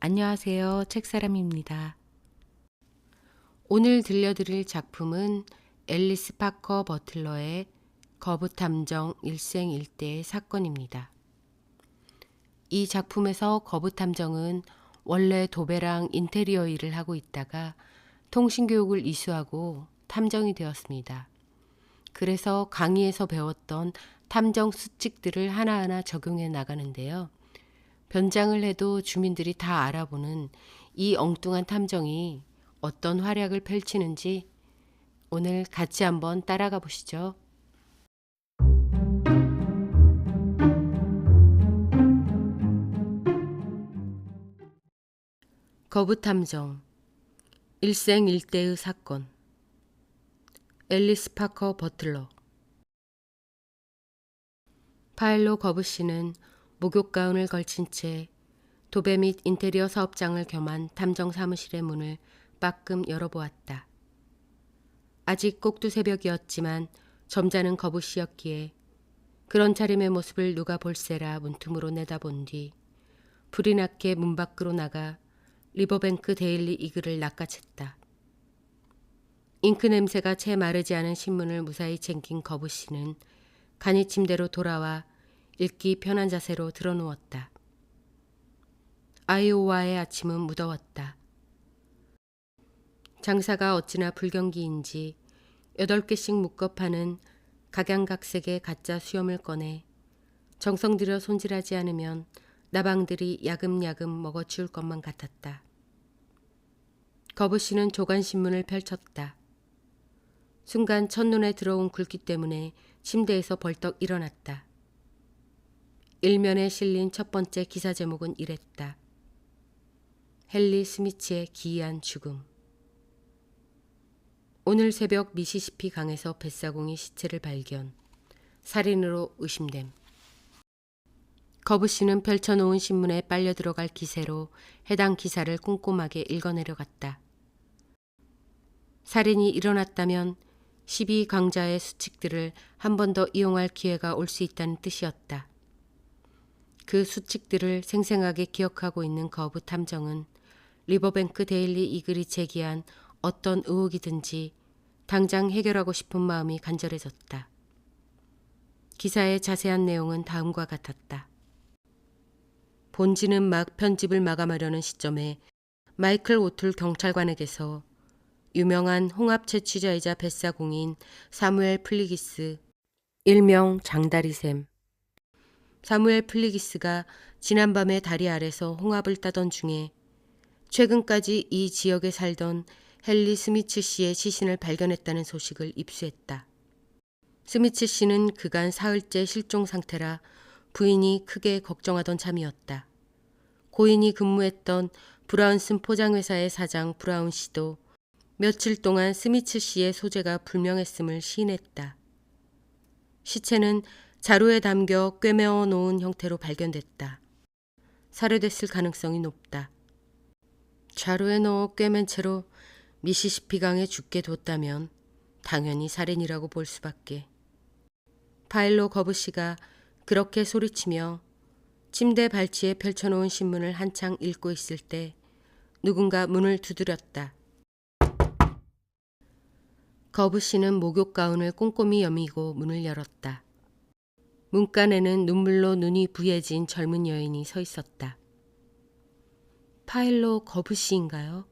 안녕하세요. 책사람입니다. 오늘 들려드릴 작품은 앨리스 파커 버틀러의 거부탐정 일생일대의 사건입니다. 이 작품에서 거부탐정은 원래 도배랑 인테리어 일을 하고 있다가 통신교육을 이수하고 탐정이 되었습니다. 그래서 강의에서 배웠던 탐정 수칙들을 하나하나 적용해 나가는데요. 변장을 해도 주민들이 다 알아보는 이 엉뚱한 탐정이 어떤 활약을 펼치는지 오늘 같이 한번 따라가 보시죠. 거부탐정 일생일대의 사건. 앨리스 파커 버틀러. 파일로 거부 씨는 목욕 가운을 걸친 채 도배 및 인테리어 사업장을 겸한 탐정 사무실의 문을 빠끔 열어보았다. 아직 꼭두 새벽이었지만 점잖은 거부 씨였기에 그런 차림의 모습을 누가 볼세라 문틈으로 내다본 뒤 불이 났게 문 밖으로 나가 리버뱅크 데일리 이글을 낚아챘다. 잉크 냄새가 채 마르지 않은 신문을 무사히 챙긴 거부 씨는 간이 침대로 돌아와 읽기 편한 자세로 드러누웠다. 아이오와의 아침은 무더웠다. 장사가 어찌나 불경기인지 8개씩 묶어 파는 각양각색의 가짜 수염을 꺼내 정성 들여 손질하지 않으면 나방들이 야금야금 먹어치울 것만 같았다. 거부 씨는 조간신문을 펼쳤다. 순간 첫눈에 들어온 굵기 때문에 침대에서 벌떡 일어났다. 일면에 실린 첫 번째 기사 제목은 이랬다. 헨리 스미츠의 기이한 죽음. 오늘 새벽 미시시피 강에서 뱃사공이 시체를 발견. 살인으로 의심됨. 거부 씨는 펼쳐놓은 신문에 빨려 들어갈 기세로 해당 기사를 꼼꼼하게 읽어내려갔다. 살인이 일어났다면 12강자의 수칙들을 한 번 더 이용할 기회가 올 수 있다는 뜻이었다. 그 수칙들을 생생하게 기억하고 있는 거부 탐정은 리버뱅크 데일리 이글이 제기한 어떤 의혹이든지 당장 해결하고 싶은 마음이 간절해졌다. 기사의 자세한 내용은 다음과 같았다. 본지는 막 편집을 마감하려는 시점에 마이클 오툴 경찰관에게서 유명한 홍합 채취자이자 뱃사공인 사무엘 플리기스, 일명 장다리샘. 사무엘 플리기스가 지난밤에 다리 아래서 홍합을 따던 중에 최근까지 이 지역에 살던 헨리 스미츠 씨의 시신을 발견했다는 소식을 입수했다. 스미츠 씨는 그간 사흘째 실종 상태라 부인이 크게 걱정하던 참이었다. 고인이 근무했던 브라운슨 포장회사의 사장 브라운 씨도 며칠 동안 스미츠 씨의 소재가 불명했음을 시인했다. 시체는 자루에 담겨 꿰매어 놓은 형태로 발견됐다. 살해됐을 가능성이 높다. 자루에 넣어 꿰맨 채로 미시시피 강에 죽게 뒀다면 당연히 살인이라고 볼 수밖에. 파일로 거부 씨가 그렇게 소리치며 침대 발치에 펼쳐놓은 신문을 한창 읽고 있을 때 누군가 문을 두드렸다. 거부 씨는 목욕 가운을 꼼꼼히 여미고 문을 열었다. 문간에는 눈물로 눈이 부해진 젊은 여인이 서 있었다. 파일로 거부 씨인가요?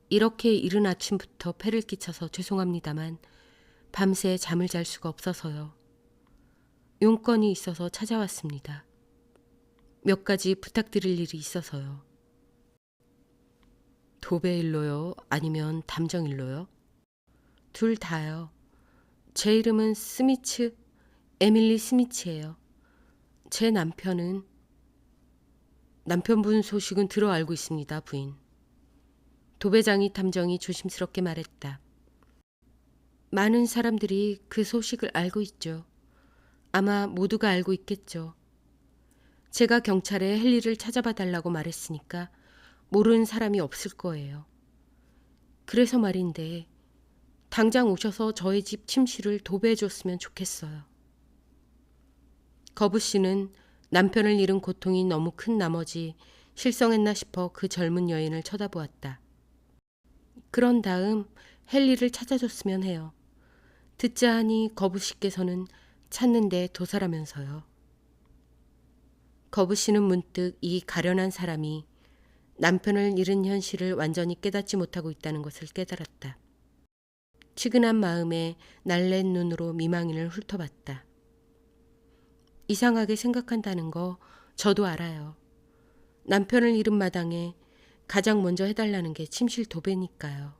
이렇게 이른 아침부터 패를 끼쳐서 죄송합니다만 밤새 잠을 잘 수가 없어서요. 용건이 있어서 찾아왔습니다. 몇 가지 부탁드릴 일이 있어서요. 도배일로요? 아니면 담정일로요? 둘 다요. 제 이름은 스미츠, 에밀리 스미츠예요. 제 남편분 소식은 들어 알고 있습니다, 부인. 도배장이 탐정이 조심스럽게 말했다. 많은 사람들이 그 소식을 알고 있죠. 아마 모두가 알고 있겠죠. 제가 경찰에 헨리를 찾아봐 달라고 말했으니까 모르는 사람이 없을 거예요. 그래서 말인데 당장 오셔서 저희 집 침실을 도배해 줬으면 좋겠어요. 거부 씨는 남편을 잃은 고통이 너무 큰 나머지 실성했나 싶어 그 젊은 여인을 쳐다보았다. 그런 다음 헨리를 찾아줬으면 해요. 듣자 하니 거부 씨께서는 찾는데 도사라면서요. 거부 씨는 문득 이 가련한 사람이 남편을 잃은 현실을 완전히 깨닫지 못하고 있다는 것을 깨달았다. 치근한 마음에 날랜 눈으로 미망인을 훑어봤다. 이상하게 생각한다는 거 저도 알아요. 남편을 잃은 마당에 가장 먼저 해달라는 게 침실 도배니까요.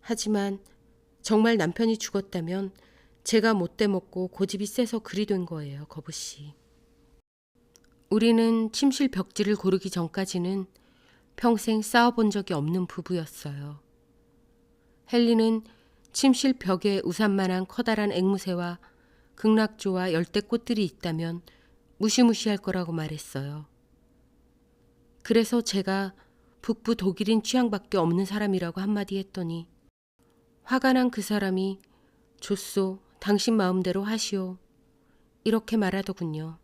하지만 정말 남편이 죽었다면 제가 못돼 먹고 고집이 세서 그리 된 거예요, 거부 씨. 우리는 침실 벽지를 고르기 전까지는 평생 싸워본 적이 없는 부부였어요. 헨리는 침실 벽에 우산만한 커다란 앵무새와 극락조와 열대꽃들이 있다면 무시무시할 거라고 말했어요. 그래서 제가 북부 독일인 취향밖에 없는 사람이라고 한마디 했더니 화가 난 그 사람이 좋소, 당신 마음대로 하시오. 이렇게 말하더군요.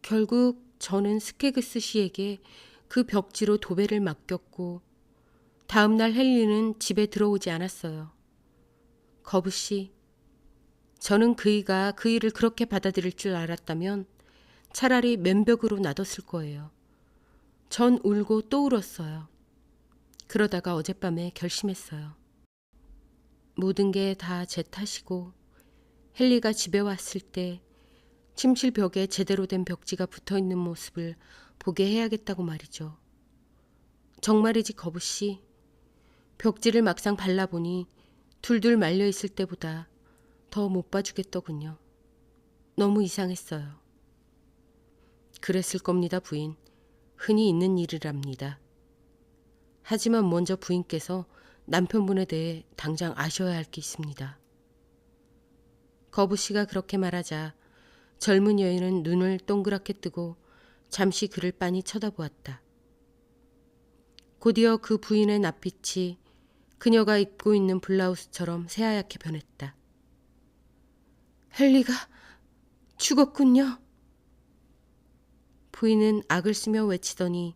결국 저는 스케그스 씨에게 그 벽지로 도배를 맡겼고 다음날 헨리는 집에 들어오지 않았어요. 거부 씨, 저는 그이가 그 일을 그렇게 받아들일 줄 알았다면 차라리 맨벽으로 놔뒀을 거예요. 전 울고 또 울었어요. 그러다가 어젯밤에 결심했어요. 모든 게 다 제 탓이고 헨리가 집에 왔을 때 침실 벽에 제대로 된 벽지가 붙어있는 모습을 보게 해야겠다고 말이죠. 정말이지 거부 씨, 벽지를 막상 발라보니 둘둘 말려있을 때보다 더 못 봐주겠더군요. 너무 이상했어요. 그랬을 겁니다, 부인. 흔히 있는 일이랍니다. 하지만 먼저 부인께서 남편분에 대해 당장 아셔야 할 게 있습니다. 거부 씨가 그렇게 말하자 젊은 여인은 눈을 동그랗게 뜨고 잠시 그를 빤히 쳐다보았다. 곧이어 그 부인의 낯빛이 그녀가 입고 있는 블라우스처럼 새하얗게 변했다. 헨리가 죽었군요. 부인은 악을 쓰며 외치더니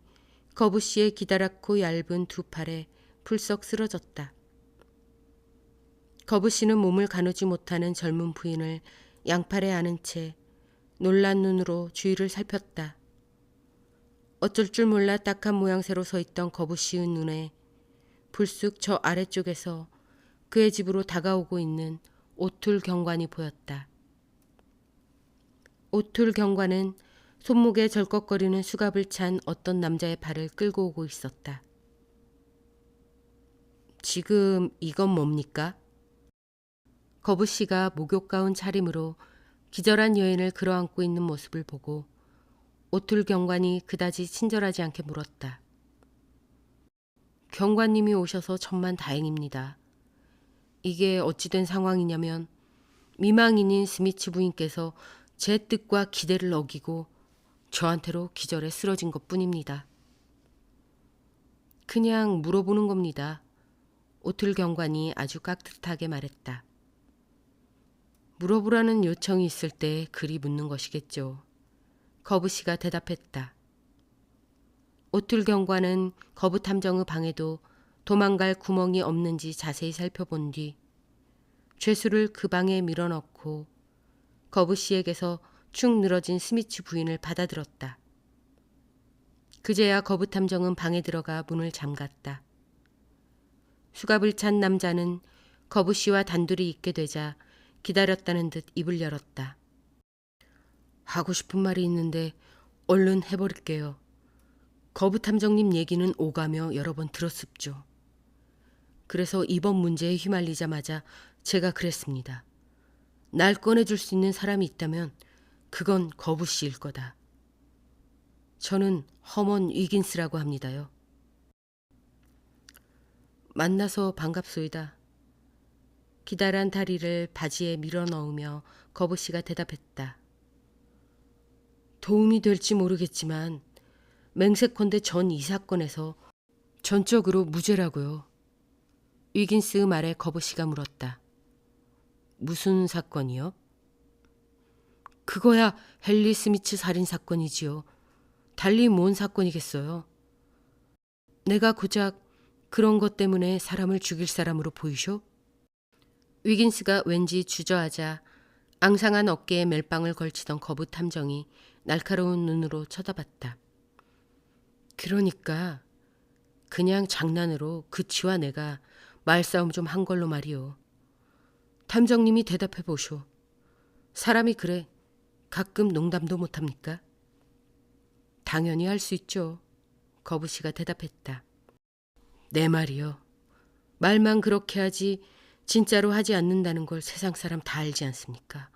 거부 씨의 기다랗고 얇은 두 팔에 풀썩 쓰러졌다. 거부 씨는 몸을 가누지 못하는 젊은 부인을 양팔에 안은 채 놀란 눈으로 주위를 살폈다. 어쩔 줄 몰라 딱한 모양새로 서 있던 거부 씨의 눈에 불쑥 저 아래쪽에서 그의 집으로 다가오고 있는 오툴 경관이 보였다. 오툴 경관은 손목에 절꺽거리는 수갑을 찬 어떤 남자의 발을 끌고 오고 있었다. 지금 이건 뭡니까? 거부 씨가 목욕 가운 차림으로 기절한 여인을 끌어안고 있는 모습을 보고 오툴 경관이 그다지 친절하지 않게 물었다. 경관님이 오셔서 천만 다행입니다. 이게 어찌된 상황이냐면 미망인인 스미츠 부인께서 제 뜻과 기대를 어기고 저한테로 기절해 쓰러진 것뿐입니다. 그냥 물어보는 겁니다. 오툴 경관이 아주 깍듯하게 말했다. 물어보라는 요청이 있을 때 그리 묻는 것이겠죠. 거부 씨가 대답했다. 오툴 경관은 거부 탐정의 방에도 도망갈 구멍이 없는지 자세히 살펴본 뒤 죄수를 그 방에 밀어넣고 거부 씨에게서 축 늘어진 스미츠 부인을 받아들었다. 그제야 거부 탐정은 방에 들어가 문을 잠갔다. 수갑을 찬 남자는 거부 씨와 단둘이 있게 되자 기다렸다는 듯 입을 열었다. 하고 싶은 말이 있는데 얼른 해버릴게요. 거부 탐정님 얘기는 오가며 여러 번 들었습죠. 그래서 이번 문제에 휘말리자마자 제가 그랬습니다. 날 꺼내줄 수 있는 사람이 있다면 그건 거부 씨일 거다. 저는 허먼 위긴스라고 합니다요. 만나서 반갑소이다. 기다란 다리를 바지에 밀어넣으며 거부 씨가 대답했다. 도움이 될지 모르겠지만 맹세컨대 전 이 사건에서 전적으로 무죄라고요. 위긴스의 말에 거부 씨가 물었다. 무슨 사건이요? 그거야 헨리 스미츠 살인 사건이지요. 달리 뭔 사건이겠어요. 내가 고작 그런 것 때문에 사람을 죽일 사람으로 보이쇼? 위긴스가 왠지 주저하자 앙상한 어깨에 멜빵을 걸치던 거부 탐정이 날카로운 눈으로 쳐다봤다. 그러니까 그냥 장난으로 그치와 내가 말싸움 좀 한 걸로 말이오. 탐정님이 대답해 보쇼. 사람이 그래 가끔 농담도 못합니까? 당연히 할 수 있죠. 거부씨가 대답했다. 내 말이요. 말만 그렇게 하지 진짜로 하지 않는다는 걸 세상 사람 다 알지 않습니까?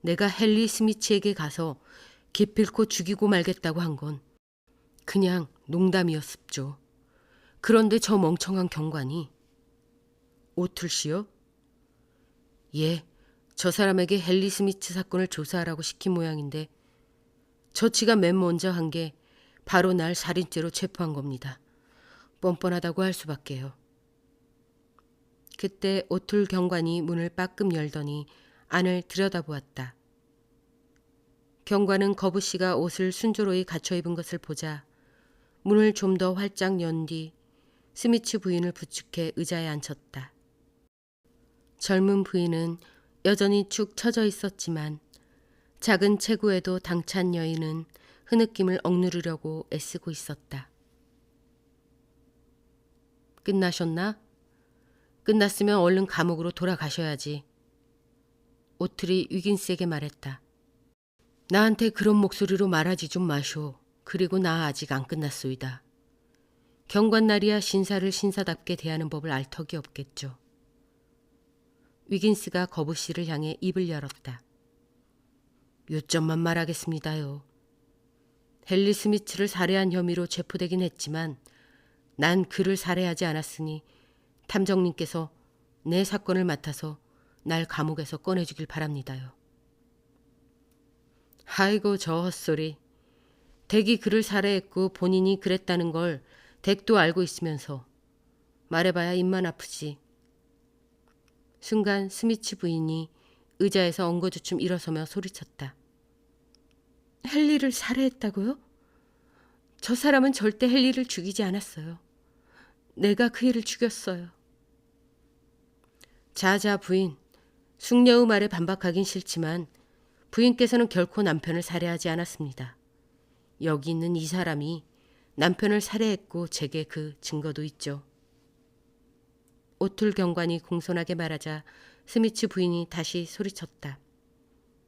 내가 헨리 스미츠에게 가서 기필코 죽이고 말겠다고 한 건 그냥 농담이었습죠. 그런데 저 멍청한 경관이 오툴 씨요? 예, 저 사람에게 헨리 스미츠 사건을 조사하라고 시킨 모양인데 저치가 맨 먼저 한 게 바로 날 살인죄로 체포한 겁니다. 뻔뻔하다고 할 수밖에요. 그때 오툴 경관이 문을 빠끔 열더니 안을 들여다보았다. 경관은 거부씨가 옷을 순조로이 갖춰 입은 것을 보자 문을 좀 더 활짝 연 뒤 스미츠 부인을 부축해 의자에 앉혔다. 젊은 부인은 여전히 축 처져 있었지만 작은 체구에도 당찬 여인은 흐느낌을 억누르려고 애쓰고 있었다. 끝나셨나? 끝났으면 얼른 감옥으로 돌아가셔야지. 오틀이 위긴스에게 말했다. 나한테 그런 목소리로 말하지 좀 마쇼. 그리고 나 아직 안 끝났소이다. 경관날이야 신사를 신사답게 대하는 법을 알 턱이 없겠죠. 위긴스가 거부씨를 향해 입을 열었다. 요점만 말하겠습니다요. 헨리 스미츠를 살해한 혐의로 체포되긴 했지만 난 그를 살해하지 않았으니 탐정님께서 내 사건을 맡아서 날 감옥에서 꺼내주길 바랍니다요. 아이고 저 헛소리. 댁이 그를 살해했고 본인이 그랬다는 걸 댁도 알고 있으면서 말해봐야 입만 아프지. 순간 스미츠 부인이 의자에서 엉거주춤 일어서며 소리쳤다. 헨리를 살해했다고요? 저 사람은 절대 헨리를 죽이지 않았어요. 내가 그 애를 죽였어요. 자자 부인, 숙녀의 말에 반박하긴 싫지만 부인께서는 결코 남편을 살해하지 않았습니다. 여기 있는 이 사람이 남편을 살해했고 제게 그 증거도 있죠. 오툴 경관이 공손하게 말하자 스미츠 부인이 다시 소리쳤다.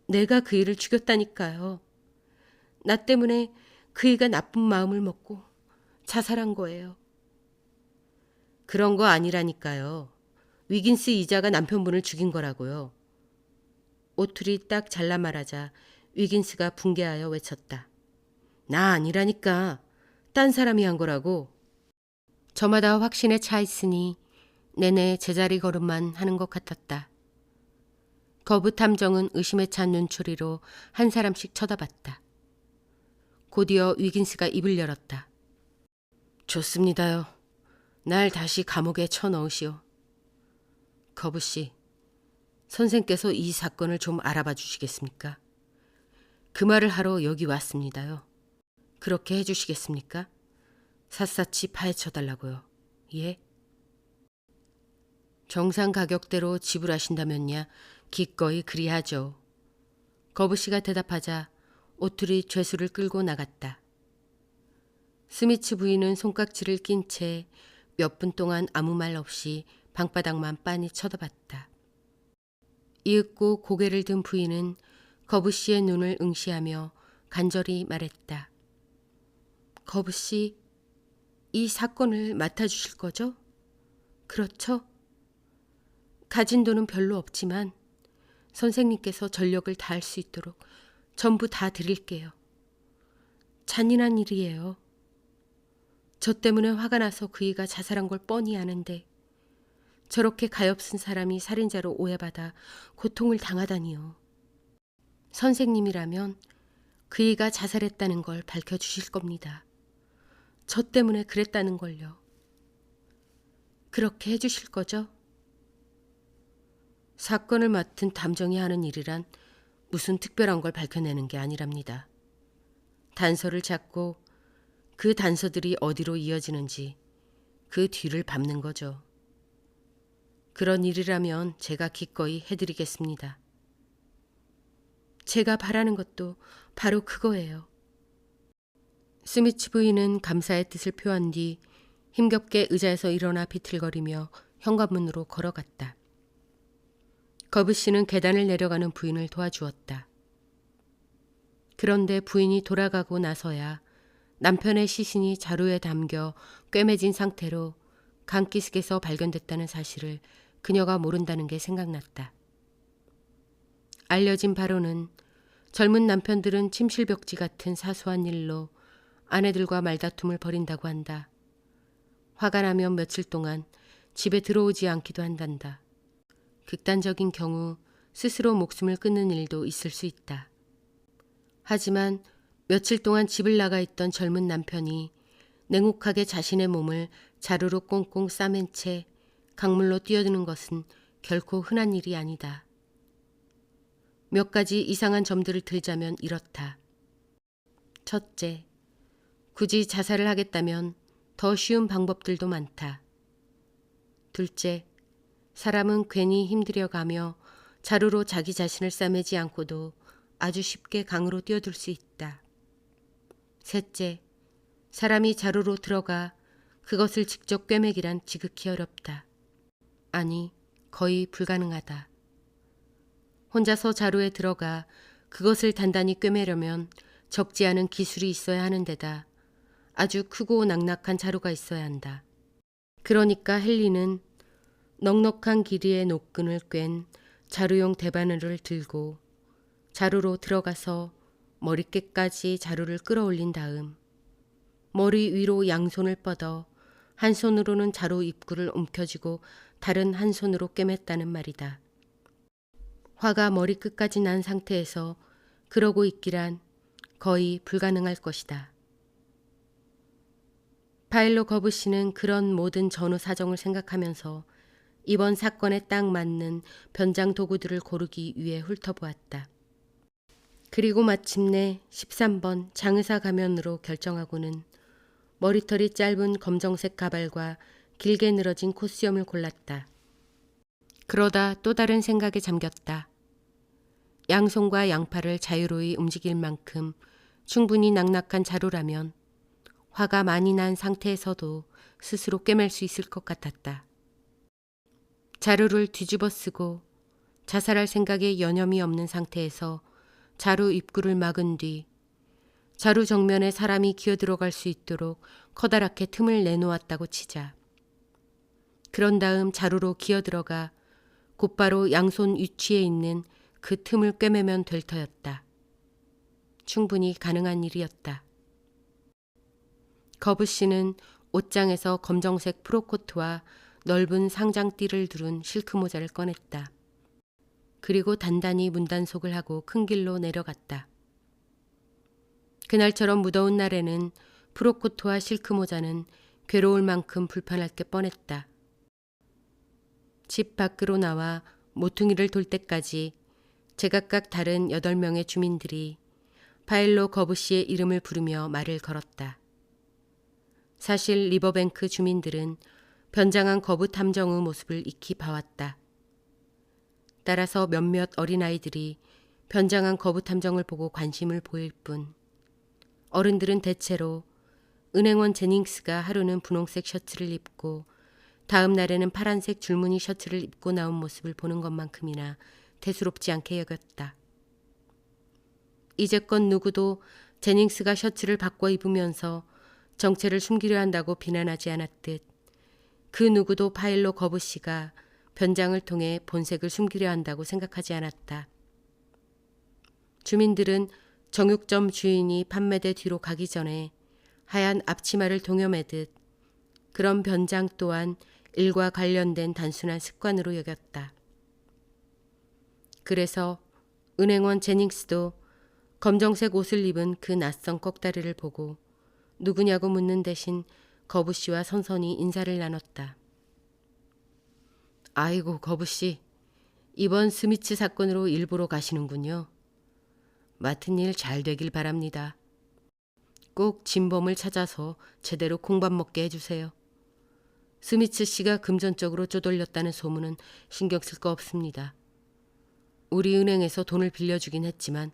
내가 그 일을 죽였다니까요. 나 때문에 그 이가 나쁜 마음을 먹고 자살한 거예요. 그런 거 아니라니까요. 위긴스 이자가 남편분을 죽인 거라고요. 오툴이 딱 잘라 말하자 위긴스가 붕괴하여 외쳤다. 나 아니라니까. 딴 사람이 한 거라고. 저마다 확신에 차 있으니 내내 제자리 걸음만 하는 것 같았다. 거부 탐정은 의심에 찬 눈초리로 한 사람씩 쳐다봤다. 곧이어 위긴스가 입을 열었다. 좋습니다요. 날 다시 감옥에 쳐넣으시오. 거부씨, 선생께서 이 사건을 좀 알아봐 주시겠습니까? 그 말을 하러 여기 왔습니다요. 그렇게 해주시겠습니까? 샅샅이 파헤쳐달라고요. 예? 정상 가격대로 지불하신다면야 기꺼이 그리하죠. 거부씨가 대답하자 오툴이 죄수를 끌고 나갔다. 스미츠 부인은 손깍지를 낀 채 몇 분 동안 아무 말 없이 방바닥만 빤히 쳐다봤다. 이윽고 고개를 든 부인은 거부씨의 눈을 응시하며 간절히 말했다. 거부씨, 이 사건을 맡아주실 거죠? 그렇죠? 가진 돈은 별로 없지만 선생님께서 전력을 다할 수 있도록 전부 다 드릴게요. 잔인한 일이에요. 저 때문에 화가 나서 그이가 자살한 걸 뻔히 아는데 저렇게 가엾은 사람이 살인자로 오해받아 고통을 당하다니요. 선생님이라면 그이가 자살했다는 걸 밝혀주실 겁니다. 저 때문에 그랬다는 걸요. 그렇게 해주실 거죠? 사건을 맡은 탐정이 하는 일이란 무슨 특별한 걸 밝혀내는 게 아니랍니다. 단서를 찾고 그 단서들이 어디로 이어지는지 그 뒤를 밟는 거죠. 그런 일이라면 제가 기꺼이 해드리겠습니다. 제가 바라는 것도 바로 그거예요. 스미츠 부인은 감사의 뜻을 표한 뒤 힘겹게 의자에서 일어나 비틀거리며 현관문으로 걸어갔다. 거부 씨는 계단을 내려가는 부인을 도와주었다. 그런데 부인이 돌아가고 나서야 남편의 시신이 자루에 담겨 꿰매진 상태로 강기슭에서 발견됐다는 사실을 그녀가 모른다는 게 생각났다. 알려진 바로는 젊은 남편들은 침실벽지 같은 사소한 일로 아내들과 말다툼을 벌인다고 한다. 화가 나면 며칠 동안 집에 들어오지 않기도 한단다. 극단적인 경우 스스로 목숨을 끊는 일도 있을 수 있다. 하지만 며칠 동안 집을 나가 있던 젊은 남편이 냉혹하게 자신의 몸을 자루로 꽁꽁 싸맨 채 강물로 뛰어드는 것은 결코 흔한 일이 아니다. 몇 가지 이상한 점들을 들자면 이렇다. 첫째, 굳이 자살을 하겠다면 더 쉬운 방법들도 많다. 둘째, 사람은 괜히 힘들여가며 자루로 자기 자신을 싸매지 않고도 아주 쉽게 강으로 뛰어들 수 있다. 셋째, 사람이 자루로 들어가 그것을 직접 꿰매기란 지극히 어렵다. 아니, 거의 불가능하다. 혼자서 자루에 들어가 그것을 단단히 꿰매려면 적지 않은 기술이 있어야 하는 데다 아주 크고 낙낙한 자루가 있어야 한다. 그러니까 헨리는 넉넉한 길이의 노끈을 꿰ν 자루용 대바늘을 들고 자루로 들어가서 머리끝까지 자루를 끌어올린 다음 머리 위로 양손을 뻗어 한 손으로는 자루 입구를 움켜쥐고 다른 한 손으로 꿰맸다는 말이다. 화가 머리끝까지 난 상태에서 그러고 있기란 거의 불가능할 것이다. 파일로 거부 씨는 그런 모든 전후 사정을 생각하면서 이번 사건에 딱 맞는 변장 도구들을 고르기 위해 훑어보았다. 그리고 마침내 13번 장의사 가면으로 결정하고는 머리털이 짧은 검정색 가발과 길게 늘어진 콧수염을 골랐다. 그러다 또 다른 생각에 잠겼다. 양손과 양팔을 자유로이 움직일 만큼 충분히 낙낙한 자루라면 화가 많이 난 상태에서도 스스로 꿰맬 수 있을 것 같았다. 자루를 뒤집어 쓰고 자살할 생각에 여념이 없는 상태에서 자루 입구를 막은 뒤 자루 정면에 사람이 기어들어갈 수 있도록 커다랗게 틈을 내놓았다고 치자. 그런 다음 자루로 기어들어가 곧바로 양손 위치에 있는 그 틈을 꿰매면 될 터였다. 충분히 가능한 일이었다. 거부 씨는 옷장에서 검정색 프로코트와 넓은 상장띠를 두른 실크 모자를 꺼냈다. 그리고 단단히 문단속을 하고 큰 길로 내려갔다. 그날처럼 무더운 날에는 프로코트와 실크 모자는 괴로울 만큼 불편할 게 뻔했다. 집 밖으로 나와 모퉁이를 돌 때까지 제각각 다른 8명의 주민들이 파일로 거부 씨의 이름을 부르며 말을 걸었다. 사실 리버뱅크 주민들은 변장한 거부 탐정의 모습을 익히 봐왔다. 따라서 몇몇 어린아이들이 변장한 거부 탐정을 보고 관심을 보일 뿐 어른들은 대체로 은행원 제닝스가 하루는 분홍색 셔츠를 입고 다음 날에는 파란색 줄무늬 셔츠를 입고 나온 모습을 보는 것만큼이나 대수롭지 않게 여겼다. 이제껏 누구도 제닝스가 셔츠를 바꿔 입으면서 정체를 숨기려 한다고 비난하지 않았듯 그 누구도 파일로 거부 씨가 변장을 통해 본색을 숨기려 한다고 생각하지 않았다. 주민들은 정육점 주인이 판매대 뒤로 가기 전에 하얀 앞치마를 동여매듯 그런 변장 또한 일과 관련된 단순한 습관으로 여겼다. 그래서 은행원 제닝스도 검정색 옷을 입은 그 낯선 꺽다리를 보고 누구냐고 묻는 대신 거부 씨와 선선히 인사를 나눴다. 아이고 거부 씨, 이번 스미츠 사건으로 일부러 가시는군요. 맡은 일 잘 되길 바랍니다. 꼭 진범을 찾아서 제대로 공밥 먹게 해주세요. 스미츠 씨가 금전적으로 쪼돌렸다는 소문은 신경 쓸 거 없습니다. 우리 은행에서 돈을 빌려주긴 했지만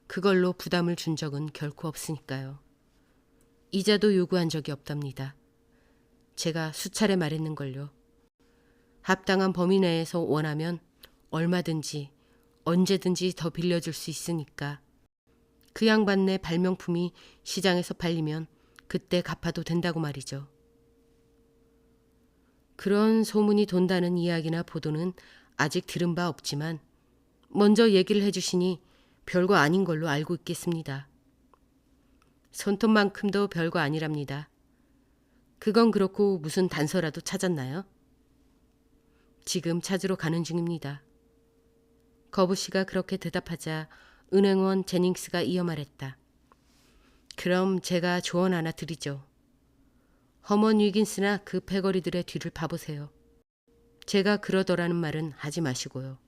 그걸로 부담을 준 적은 결코 없으니까요. 이자도 요구한 적이 없답니다. 제가 수차례 말했는걸요. 합당한 범위 내에서 원하면 얼마든지 언제든지 더 빌려줄 수 있으니까 그 양반네 발명품이 시장에서 팔리면 그때 갚아도 된다고 말이죠. 그런 소문이 돈다는 이야기나 보도는 아직 들은 바 없지만 먼저 얘기를 해주시니 별거 아닌 걸로 알고 있겠습니다. 손톱만큼도 별거 아니랍니다. 그건 그렇고 무슨 단서라도 찾았나요? 지금 찾으러 가는 중입니다. 거부 씨가 그렇게 대답하자 은행원 제닝스가 이어 말했다. 그럼 제가 조언 하나 드리죠. 허먼 위긴스나 그 패거리들의 뒤를 봐보세요. 제가 그러더라는 말은 하지 마시고요.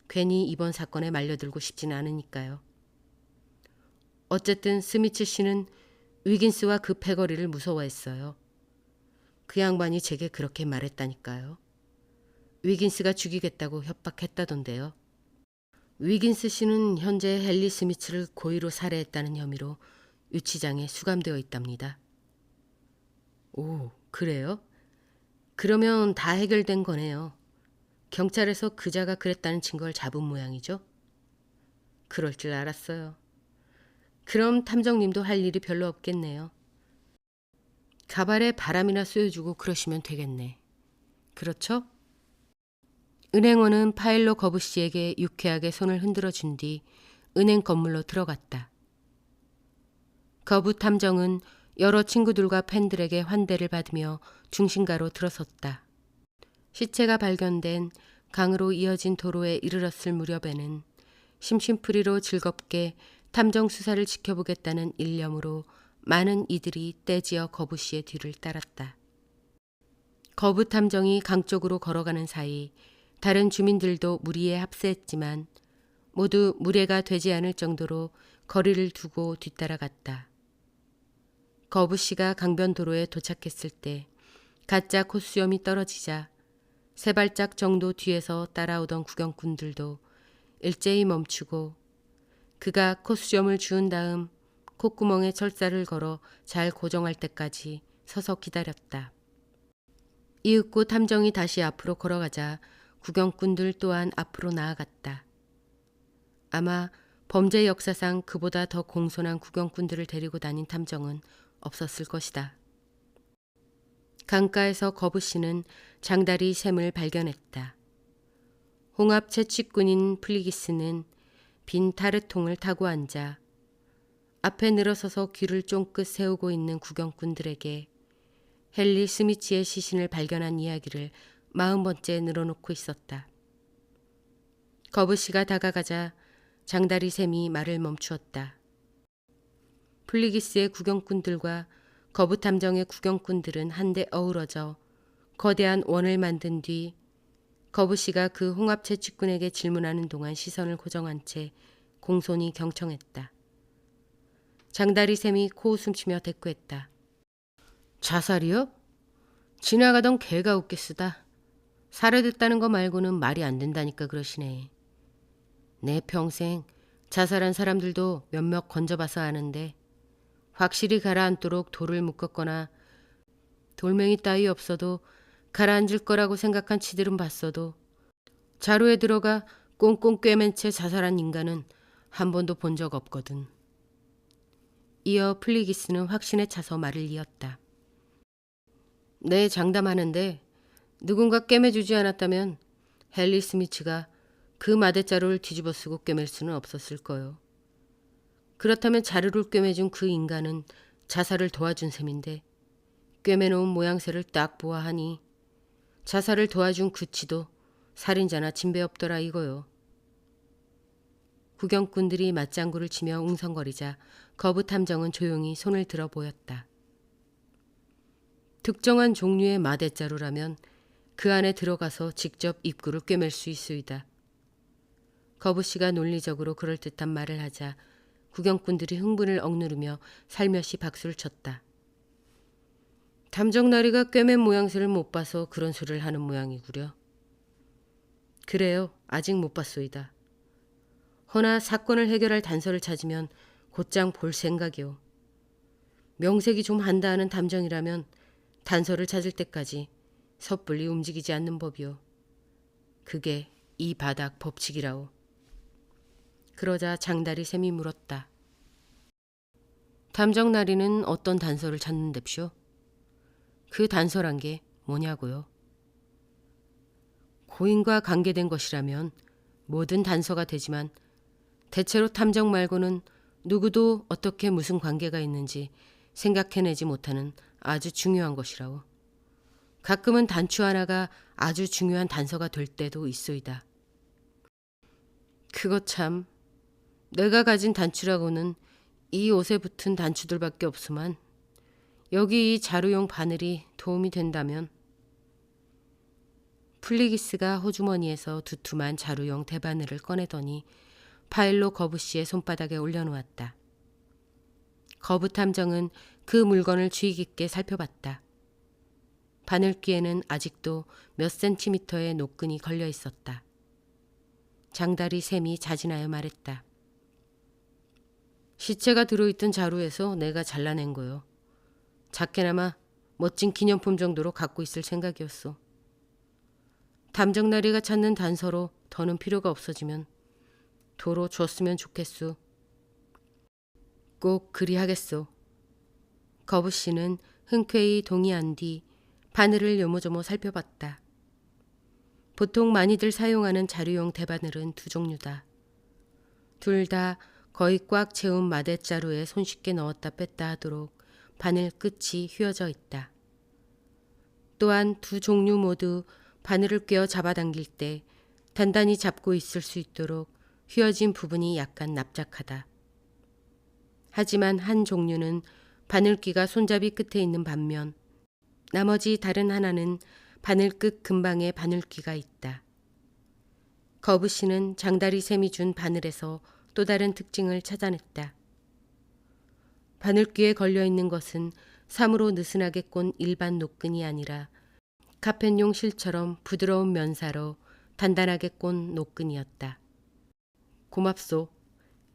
괜히 이번 사건에 말려들고 싶지는 않으니까요. 어쨌든 스미츠 씨는 위긴스와 그 패거리를 무서워했어요. 그 양반이 제게 그렇게 말했다니까요. 위긴스가 죽이겠다고 협박했다던데요. 위긴스 씨는 현재 헨리 스미츠를 고의로 살해했다는 혐의로 유치장에 수감되어 있답니다. 오, 그래요? 그러면 다 해결된 거네요. 경찰에서 그자가 그랬다는 증거를 잡은 모양이죠? 그럴 줄 알았어요. 그럼 탐정님도 할 일이 별로 없겠네요. 가발에 바람이나 쏘여주고 그러시면 되겠네. 그렇죠? 은행원은 파일로 거부 씨에게 유쾌하게 손을 흔들어 준 뒤 은행 건물로 들어갔다. 거부 탐정은 여러 친구들과 팬들에게 환대를 받으며 중심가로 들어섰다. 시체가 발견된 강으로 이어진 도로에 이르렀을 무렵에는 심심풀이로 즐겁게 탐정 수사를 지켜보겠다는 일념으로 많은 이들이 떼지어 거부 씨의 뒤를 따랐다. 거부 탐정이 강 쪽으로 걸어가는 사이 다른 주민들도 무리에 합세했지만 모두 무례가 되지 않을 정도로 거리를 두고 뒤따라갔다. 거부 씨가 강변도로에 도착했을 때 가짜 콧수염이 떨어지자 세 발짝 정도 뒤에서 따라오던 구경꾼들도 일제히 멈추고 그가 콧수염을 주운 다음 콧구멍에 철사를 걸어 잘 고정할 때까지 서서 기다렸다. 이윽고 탐정이 다시 앞으로 걸어가자 구경꾼들 또한 앞으로 나아갔다. 아마 범죄 역사상 그보다 더 공손한 구경꾼들을 데리고 다닌 탐정은 없었을 것이다. 강가에서 거부 씨는 장다리 샘을 발견했다. 홍합 채취꾼인 플리기스는 빈 타르통을 타고 앉아 앞에 늘어서서 귀를 쫑긋 세우고 있는 구경꾼들에게 헨리 스미츠의 시신을 발견한 이야기를 40번째 늘어놓고 있었다. 거부 씨가 다가가자 장다리 샘이 말을 멈추었다. 플리기스의 구경꾼들과 거부 탐정의 구경꾼들은 한데 어우러져 거대한 원을 만든 뒤 거부 씨가 그 홍합 채취꾼에게 질문하는 동안 시선을 고정한 채 공손히 경청했다. 장다리 샘이 코웃음치며 대꾸했다. 자살이요? 지나가던 개가 웃겠으다. 살해됐다는 거 말고는 말이 안 된다니까 그러시네. 내 평생 자살한 사람들도 몇몇 건져봐서 아는데 확실히 가라앉도록 돌을 묶었거나 돌멩이 따위 없어도 가라앉을 거라고 생각한 치들은 봤어도 자루에 들어가 꽁꽁 꿰맨 채 자살한 인간은 한 번도 본 적 없거든. 이어 플리기스는 확신에 차서 말을 이었다. 네, 장담하는데 누군가 꿰매주지 않았다면 헨리 스미츠가 그 마대자루를 뒤집어 쓰고 꿰맬 수는 없었을 거요. 그렇다면 자루를 꿰매준 그 인간은 자살을 도와준 셈인데 꿰매놓은 모양새를 딱 보아하니 자살을 도와준 그치도 살인자나 진배 없더라 이거요. 구경꾼들이 맞장구를 치며 웅성거리자 거부 탐정은 조용히 손을 들어 보였다. 특정한 종류의 마대자루라면 그 안에 들어가서 직접 입구를 꿰맬 수 있수이다. 거부 씨가 논리적으로 그럴듯한 말을 하자 구경꾼들이 흥분을 억누르며 살며시 박수를 쳤다. 담정나리가 꿰맨 모양새를 못 봐서 그런 소리를 하는 모양이구려. 그래요. 아직 못 봤소이다. 허나 사건을 해결할 단서를 찾으면 곧장 볼 생각이오. 명색이 좀 한다 하는 담정이라면 단서를 찾을 때까지 섣불리 움직이지 않는 법이오. 그게 이 바닥 법칙이라오. 그러자 장다리 샘이 물었다. 담정나리는 어떤 단서를 찾는답쇼? 그 단서란 게 뭐냐고요? 고인과 관계된 것이라면 뭐든 단서가 되지만 대체로 탐정 말고는 누구도 어떻게 무슨 관계가 있는지 생각해내지 못하는 아주 중요한 것이라오. 가끔은 단추 하나가 아주 중요한 단서가 될 때도 있소이다. 그거 참, 내가 가진 단추라고는 이 옷에 붙은 단추들밖에 없소만 여기 이 자루용 바늘이 도움이 된다면. 플리기스가 호주머니에서 두툼한 자루용 대바늘을 꺼내더니 파일로 거부씨의 손바닥에 올려놓았다. 거부 탐정은 그 물건을 주의 깊게 살펴봤다. 바늘귀에는 아직도 몇 센티미터의 노끈이 걸려 있었다. 장다리 샘이 자진하여 말했다. 시체가 들어있던 자루에서 내가 잘라낸 거요. 작게나마 멋진 기념품 정도로 갖고 있을 생각이었어. 담정나리가 찾는 단서로 더는 필요가 없어지면 도로 줬으면 좋겠소. 꼭 그리하겠소. 거부씨는 흔쾌히 동의한 뒤 바늘을 요모조모 살펴봤다. 보통 많이들 사용하는 자루용 대바늘은 두 종류다. 둘 다 거의 꽉 채운 마대자루에 손쉽게 넣었다 뺐다 하도록 바늘 끝이 휘어져 있다. 또한 두 종류 모두 바늘을 꿰어 잡아당길 때 단단히 잡고 있을 수 있도록 휘어진 부분이 약간 납작하다. 하지만 한 종류는 바늘귀가 손잡이 끝에 있는 반면 나머지 다른 하나는 바늘 끝 근방에 바늘귀가 있다. 거부씨는 장다리 샘이 준 바늘에서 또 다른 특징을 찾아냈다. 바늘귀에 걸려있는 것은 사무로 느슨하게 꼰 일반 노끈이 아니라 카펫용 실처럼 부드러운 면사로 단단하게 꼰 노끈이었다. 고맙소.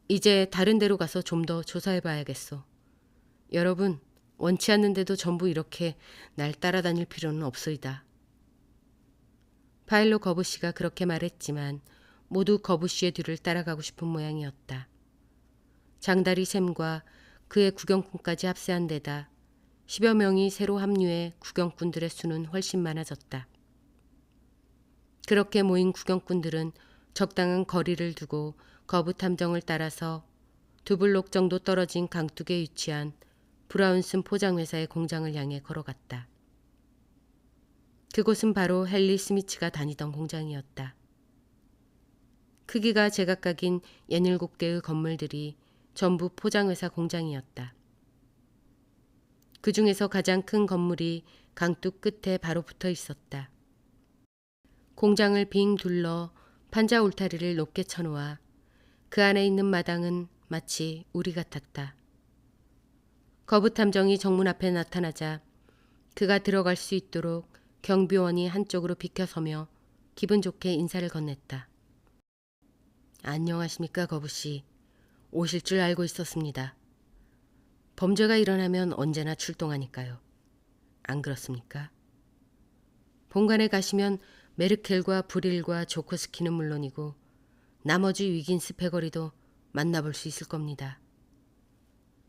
이제 다른 데로 가서 좀 더 조사해봐야겠소. 여러분, 원치 않는데도 전부 이렇게 날 따라다닐 필요는 없소이다. 파일로 거부씨가 그렇게 말했지만 모두 거부씨의 뒤를 따라가고 싶은 모양이었다. 장다리 샘과 그의 구경꾼까지 합세한 데다 10여 명이 새로 합류해 구경꾼들의 수는 훨씬 많아졌다. 그렇게 모인 구경꾼들은 적당한 거리를 두고 거부 탐정을 따라서 두 블록 정도 떨어진 강둑에 위치한 브라운슨 포장회사의 공장을 향해 걸어갔다. 그곳은 바로 헨리 스미츠가 다니던 공장이었다. 크기가 제각각인 67개의 건물들이 전부 포장회사 공장이었다. 그 중에서 가장 큰 건물이 강둑 끝에 바로 붙어 있었다. 공장을 빙 둘러 판자 울타리를 높게 쳐놓아 그 안에 있는 마당은 마치 우리 같았다. 거부탐정이 정문 앞에 나타나자 그가 들어갈 수 있도록 경비원이 한쪽으로 비켜서며 기분 좋게 인사를 건넸다. 안녕하십니까, 거부씨. 오실 줄 알고 있었습니다. 범죄가 일어나면 언제나 출동하니까요. 안 그렇습니까? 본관에 가시면 메르켈과 브릴과 조코스키는 물론이고 나머지 위긴스 패거리도 만나볼 수 있을 겁니다.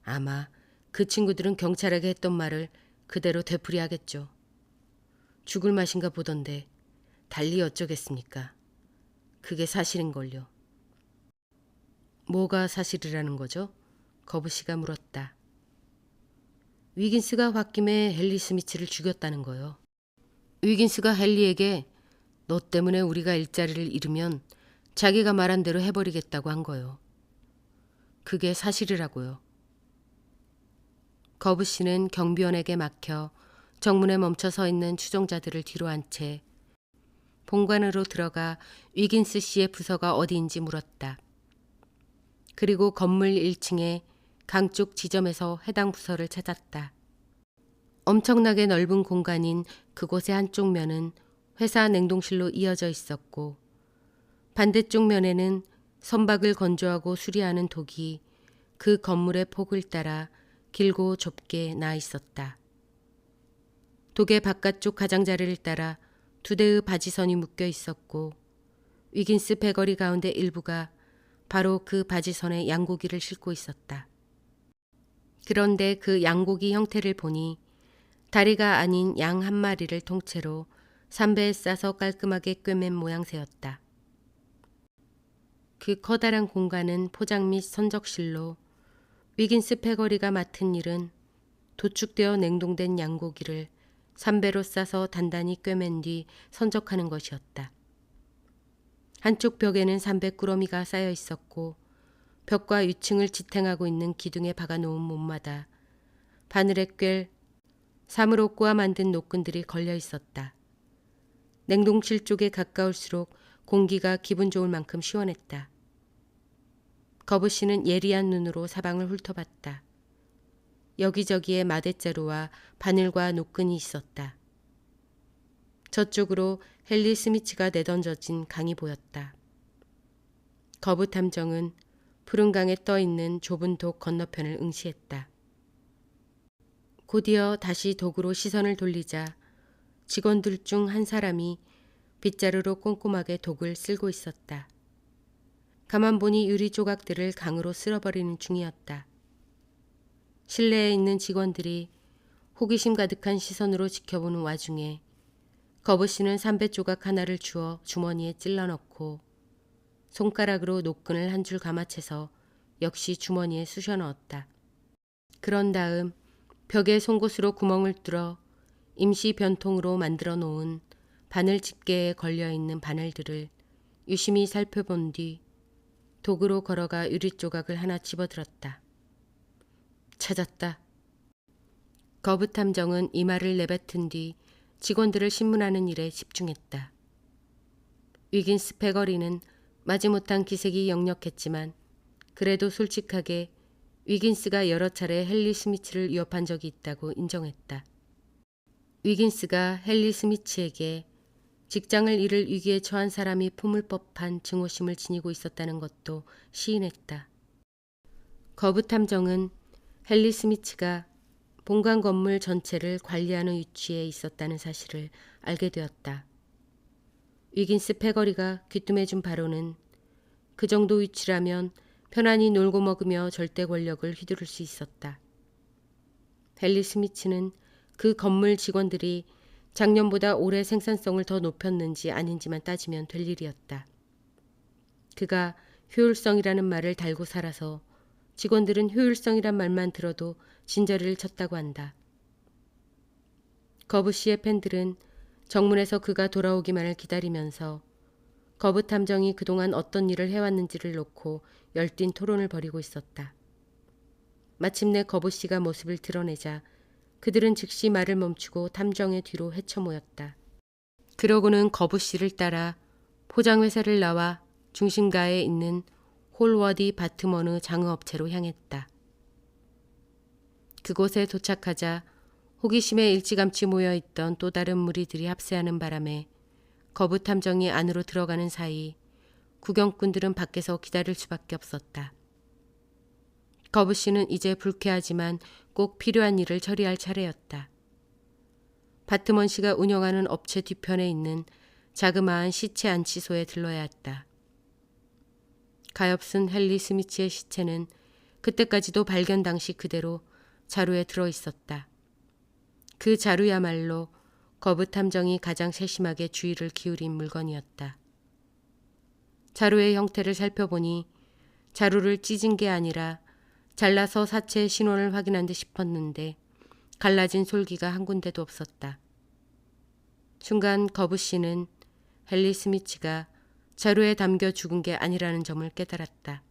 아마 그 친구들은 경찰에게 했던 말을 그대로 되풀이하겠죠. 죽을 맛인가 보던데 달리 어쩌겠습니까? 그게 사실인걸요. 뭐가 사실이라는 거죠? 거부씨가 물었다. 위긴스가 홧김에 헨리 스미츠를 죽였다는 거요. 위긴스가 헨리에게 너 때문에 우리가 일자리를 잃으면 자기가 말한 대로 해버리겠다고 한 거요. 그게 사실이라고요. 거부씨는 경비원에게 막혀 정문에 멈춰 서 있는 추종자들을 뒤로 한 채 본관으로 들어가 위긴스 씨의 부서가 어디인지 물었다. 그리고 건물 1층의 강 쪽 지점에서 해당 부서를 찾았다. 엄청나게 넓은 공간인 그곳의 한쪽 면은 회사 냉동실로 이어져 있었고 반대쪽 면에는 선박을 건조하고 수리하는 독이 그 건물의 폭을 따라 길고 좁게 나 있었다. 독의 바깥쪽 가장자리를 따라 2대의 바지선이 묶여 있었고 위긴스 베거리 가운데 일부가 바로 그 바지선의 양고기를 싣고 있었다. 그런데 그 양고기 형태를 보니 다리가 아닌 양 한 마리를 통째로 삼배에 싸서 깔끔하게 꿰맨 모양새였다. 그 커다란 공간은 포장 및 선적실로 위긴스 패거리가 맡은 일은 도축되어 냉동된 양고기를 삼배로 싸서 단단히 꿰맨 뒤 선적하는 것이었다. 한쪽 벽에는 삼배 꾸러미가 쌓여 있었고 벽과 유층을 지탱하고 있는 기둥에 박아놓은 못마다 바늘에 꿰 사무로 꼬아 만든 노끈들이 걸려 있었다. 냉동실 쪽에 가까울수록 공기가 기분 좋을 만큼 시원했다. 거부 씨는 예리한 눈으로 사방을 훑어봤다. 여기저기에 마대자루와 바늘과 노끈이 있었다. 저쪽으로 헨리 스미츠가 내던져진 강이 보였다. 거부 탐정은 푸른 강에 떠있는 좁은 독 건너편을 응시했다. 곧이어 다시 독으로 시선을 돌리자 직원들 중 한 사람이 빗자루로 꼼꼼하게 독을 쓸고 있었다. 가만 보니 유리 조각들을 강으로 쓸어버리는 중이었다. 실내에 있는 직원들이 호기심 가득한 시선으로 지켜보는 와중에 거부 씨는 삼배 조각 하나를 주워 주머니에 찔러 넣고 손가락으로 노끈을 한 줄 감아채서 역시 주머니에 쑤셔 넣었다. 그런 다음 벽에 송곳으로 구멍을 뚫어 임시 변통으로 만들어 놓은 바늘 집게에 걸려있는 바늘들을 유심히 살펴본 뒤 독으로 걸어가 유리 조각을 하나 집어들었다. 찾았다. 거부 탐정은 이 말을 내뱉은 뒤 직원들을 신문하는 일에 집중했다. 위긴스 패거리는 마지못한 기색이 역력했지만 그래도 솔직하게 위긴스가 여러 차례 헨리 스미츠를 위협한 적이 있다고 인정했다. 위긴스가 헨리 스미츠에게 직장을 잃을 위기에 처한 사람이 품을 법한 증오심을 지니고 있었다는 것도 시인했다. 거부 탐정은 헨리 스미츠가 본관 건물 전체를 관리하는 위치에 있었다는 사실을 알게 되었다. 위긴스 패거리가 귀뜸해준 바로는 그 정도 위치라면 편안히 놀고 먹으며 절대 권력을 휘두를 수 있었다. 헨리 스미츠는 그 건물 직원들이 작년보다 올해 생산성을 더 높였는지 아닌지만 따지면 될 일이었다. 그가 효율성이라는 말을 달고 살아서 직원들은 효율성이란 말만 들어도 진저리를 쳤다고 한다. 거부 씨의 팬들은 정문에서 그가 돌아오기만을 기다리면서 거부 탐정이 그동안 어떤 일을 해왔는지를 놓고 열띤 토론을 벌이고 있었다. 마침내 거부 씨가 모습을 드러내자 그들은 즉시 말을 멈추고 탐정의 뒤로 헤쳐 모였다. 그러고는 거부 씨를 따라 포장회사를 나와 중심가에 있는 홀워디 바트먼의 장의업체로 향했다. 그곳에 도착하자 호기심에 일찌감치 모여있던 또 다른 무리들이 합세하는 바람에 거부 탐정이 안으로 들어가는 사이 구경꾼들은 밖에서 기다릴 수밖에 없었다. 거부 씨는 이제 불쾌하지만 꼭 필요한 일을 처리할 차례였다. 바트먼 씨가 운영하는 업체 뒤편에 있는 자그마한 시체 안치소에 들러야 했다. 가엾은 헨리 스미츠의 시체는 그때까지도 발견 당시 그대로 자루에 들어 있었다. 그 자루야말로 거부 탐정이 가장 세심하게 주의를 기울인 물건이었다. 자루의 형태를 살펴보니 자루를 찢은 게 아니라 잘라서 사체의 신원을 확인한 듯 싶었는데 갈라진 솔기가 한 군데도 없었다. 순간 거부 씨는 헨리 스미츠가 자루에 담겨 죽은 게 아니라는 점을 깨달았다.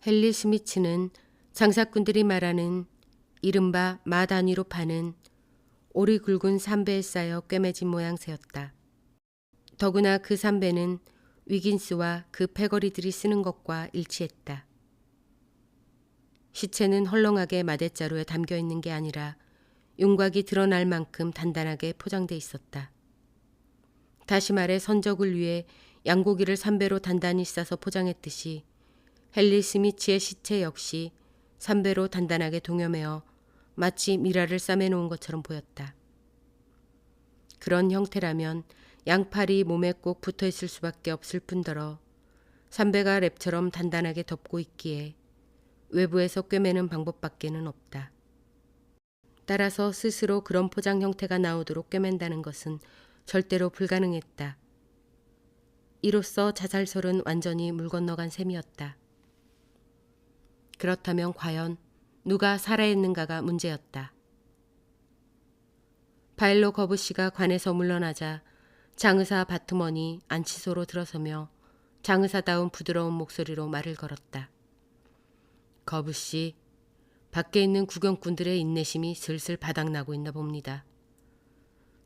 헨리 스미츠는 장사꾼들이 말하는 이른바 마 단위로 파는 오리 굵은 삼배에 쌓여 꿰매진 모양새였다. 더구나 그 삼배는 위긴스와 그 패거리들이 쓰는 것과 일치했다. 시체는 헐렁하게 마대자루에 담겨 있는 게 아니라 윤곽이 드러날 만큼 단단하게 포장돼 있었다. 다시 말해 선적을 위해 양고기를 삼배로 단단히 싸서 포장했듯이 헨리 스미츠의 시체 역시 삼배로 단단하게 동여매어 마치 미라를 싸매놓은 것처럼 보였다. 그런 형태라면 양팔이 몸에 꼭 붙어 있을 수밖에 없을 뿐더러 삼배가 랩처럼 단단하게 덮고 있기에 외부에서 꿰매는 방법밖에는 없다. 따라서 스스로 그런 포장 형태가 나오도록 꿰맨다는 것은 절대로 불가능했다. 이로써 자살설은 완전히 물 건너간 셈이었다. 그렇다면 과연 누가 살아있는가가 문제였다. 바일로 거부씨가 관에서 물러나자 장의사 바트먼이 안치소로 들어서며 장의사다운 부드러운 목소리로 말을 걸었다. 거부씨, 밖에 있는 구경꾼들의 인내심이 슬슬 바닥나고 있나 봅니다.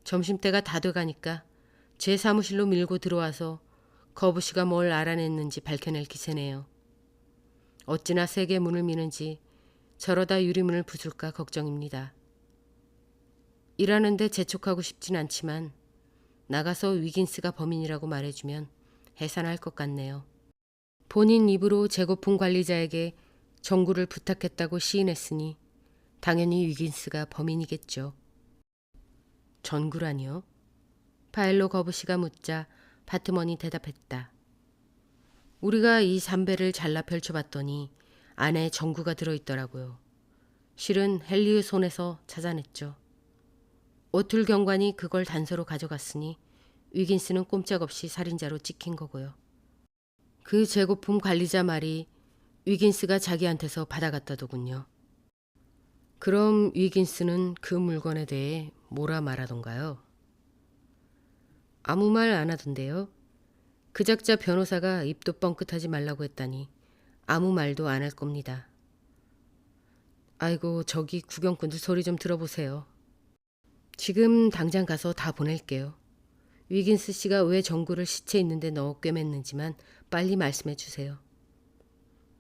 점심때가 다 돼가니까 제 사무실로 밀고 들어와서 거부씨가 뭘 알아냈는지 밝혀낼 기세네요. 어찌나 세게 문을 미는지 저러다 유리문을 부술까 걱정입니다. 일하는데 재촉하고 싶진 않지만 나가서 위긴스가 범인이라고 말해주면 해산할 것 같네요. 본인 입으로 재고품 관리자에게 정구를 부탁했다고 시인했으니 당연히 위긴스가 범인이겠죠. 전구라니요? 바일로 거부씨가 묻자 바트먼이 대답했다. 우리가 이 삼배를 잘라 펼쳐봤더니 안에 전구가 들어있더라고요. 실은 헨리의 손에서 찾아냈죠. 오툴 경관이 그걸 단서로 가져갔으니 위긴스는 꼼짝없이 살인자로 찍힌 거고요. 그 재고품 관리자 말이 위긴스가 자기한테서 받아갔다더군요. 그럼 위긴스는 그 물건에 대해 뭐라 말하던가요? 아무 말 안 하던데요. 그 작자 변호사가 입도 뻥끗하지 말라고 했다니 아무 말도 안 할 겁니다. 아이고, 저기 구경꾼들 소리 좀 들어보세요. 지금 당장 가서 다 보낼게요. 위긴스 씨가 왜 전구를 시체 있는데 넣어 꿰맸는지만 빨리 말씀해 주세요.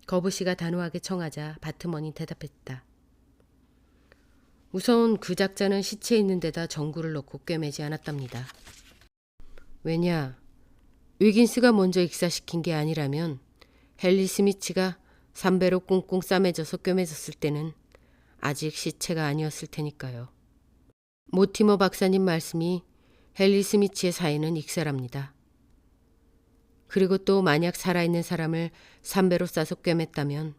거부 씨가 단호하게 청하자 바트먼이 대답했다. 우선 그 작자는 시체 있는 데다 전구를 넣고 꿰매지 않았답니다. 왜냐? 위긴스가 먼저 익사시킨 게 아니라면 헨리 스미츠가 삼배로 꽁꽁 싸매져서 꿰매졌을 때는 아직 시체가 아니었을 테니까요. 모티머 박사님 말씀이 헨리 스미츠의 사인은 익사랍니다. 그리고 또 만약 살아있는 사람을 삼배로 싸서 꿰맸다면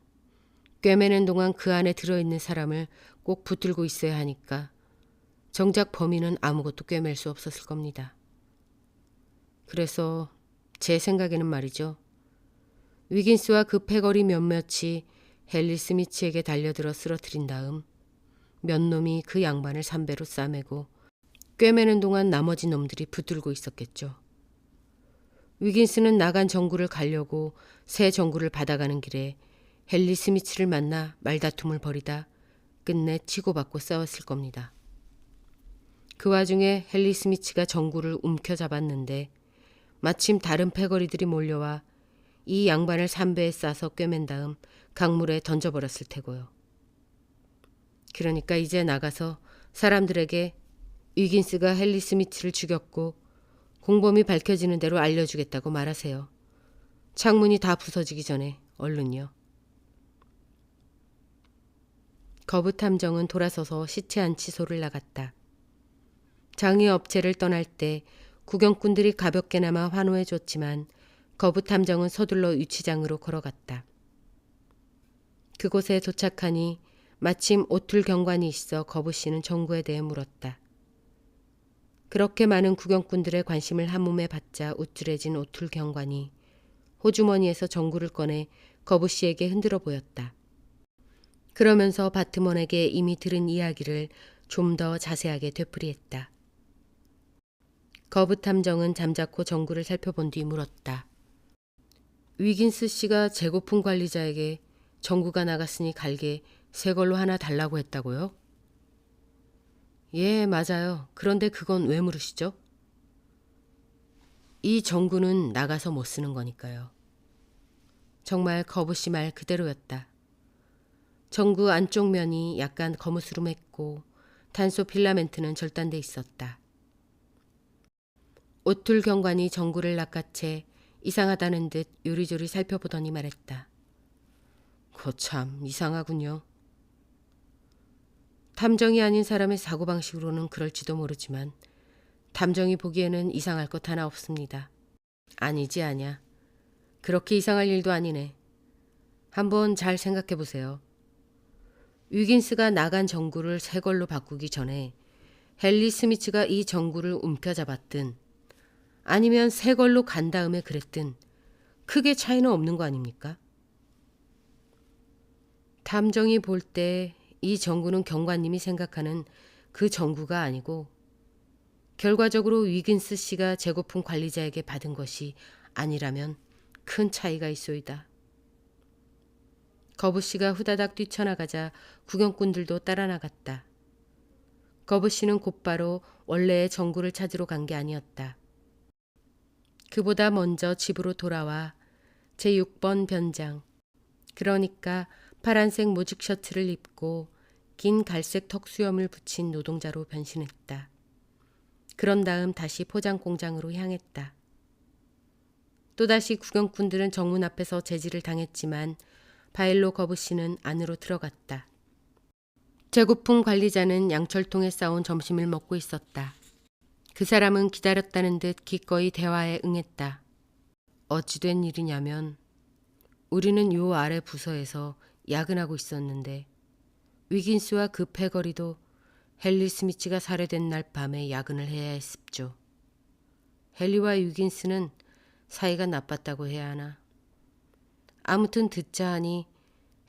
꿰매는 동안 그 안에 들어있는 사람을 꼭 붙들고 있어야 하니까 정작 범인은 아무것도 꿰맬 수 없었을 겁니다. 그래서 제 생각에는 말이죠. 위긴스와 그 패거리 몇몇이 헨리 스미츠에게 달려들어 쓰러뜨린 다음 몇 놈이 그 양반을 삼배로 싸매고 꿰매는 동안 나머지 놈들이 붙들고 있었겠죠. 위긴스는 나간 정구를 가려고 새 정구를 받아가는 길에 헨리 스미츠를 만나 말다툼을 벌이다 끝내 치고받고 싸웠을 겁니다. 그 와중에 헨리 스미츠가 정구를 움켜잡았는데 마침 다른 패거리들이 몰려와 이 양반을 삼배에 싸서 꿰맨 다음 강물에 던져버렸을 테고요. 그러니까 이제 나가서 사람들에게 위긴스가 헨리 스미츠를 죽였고 공범이 밝혀지는 대로 알려주겠다고 말하세요. 창문이 다 부서지기 전에 얼른요. 거부탐정은 돌아서서 시체 안치소를 나갔다. 장의업체를 떠날 때 구경꾼들이 가볍게나마 환호해줬지만 거부탐정은 서둘러 유치장으로 걸어갔다. 그곳에 도착하니 마침 오툴 경관이 있어 거부씨는 정구에 대해 물었다. 그렇게 많은 구경꾼들의 관심을 한몸에 받자 우쭐해진 오툴 경관이 호주머니에서 정구를 꺼내 거부씨에게 흔들어 보였다. 그러면서 바트먼에게 이미 들은 이야기를 좀 더 자세하게 되풀이했다. 거부탐정은 잠자코 정구를 살펴본 뒤 물었다. 위긴스 씨가 재고품 관리자에게 정구가 나갔으니 갈게 새 걸로 하나 달라고 했다고요? 예, 맞아요. 그런데 그건 왜 물으시죠? 이 전구는 나가서 못 쓰는 거니까요. 정말 거부씨 말 그대로였다. 전구 안쪽 면이 약간 거무스름했고 탄소 필라멘트는 절단돼 있었다. 오툴 경관이 전구를 낚아채 이상하다는 듯 요리조리 살펴보더니 말했다. 거참 이상하군요. 탐정이 아닌 사람의 사고방식으로는 그럴지도 모르지만 탐정이 보기에는 이상할 것 하나 없습니다. 아니지 아냐. 그렇게 이상할 일도 아니네. 한번 잘 생각해 보세요. 위긴스가 나간 전구를 새 걸로 바꾸기 전에 헨리 스미츠가 이 전구를 움켜잡았든 아니면 새 걸로 간 다음에 그랬든 크게 차이는 없는 거 아닙니까? 탐정이 볼 때 이 전구는 경관님이 생각하는 그 전구가 아니고 결과적으로 위긴스 씨가 재고품 관리자에게 받은 것이 아니라면 큰 차이가 있소이다. 거부 씨가 후다닥 뛰쳐나가자 구경꾼들도 따라 나갔다. 거부 씨는 곧바로 원래의 전구를 찾으러 간 게 아니었다. 그보다 먼저 집으로 돌아와 제6번 변장, 그러니까 파란색 모직 셔츠를 입고 긴 갈색 턱수염을 붙인 노동자로 변신했다. 그런 다음 다시 포장 공장으로 향했다. 또다시 구경꾼들은 정문 앞에서 제지를 당했지만 바일로 거부 씨는 안으로 들어갔다. 재고품 관리자는 양철통에 싸온 점심을 먹고 있었다. 그 사람은 기다렸다는 듯 기꺼이 대화에 응했다. 어찌된 일이냐면 우리는 요 아래 부서에서 야근하고 있었는데 위긴스와 그 패거리도 헨리 스미츠가 살해된 날 밤에 야근을 해야 했습죠. 헨리와 위긴스는 사이가 나빴다고 해야 하나. 아무튼 듣자 하니